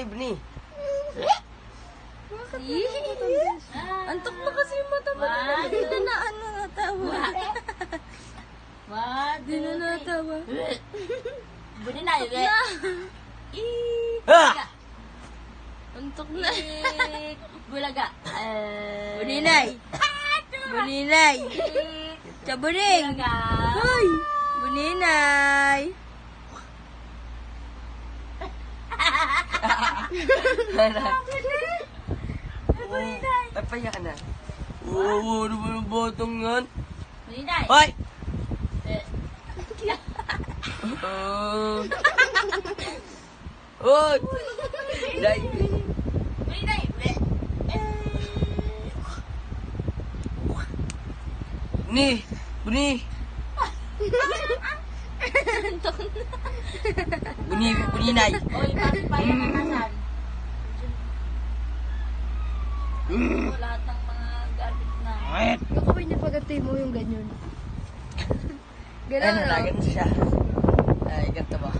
buni. Antok mo kasi yung mata mo. Hindi na natawa. Hindi na natawa. Buni na yun. Ah! Antok na. Bulaga. Buninay. Buninay. Chaburing. Bulaga. Hoy. Buninay. Papaya ka na. Oo, ano ba yung botong yan? Buni na. Hoy! Hoy! Day! Buni na. Buni! Buninay! Oy, bakit pa yan nakasan? Lahat ng mga garbage na. Yung kapag niya pagantay mo yung ganyan. Ano, lagan siya. Ay, ganito ba?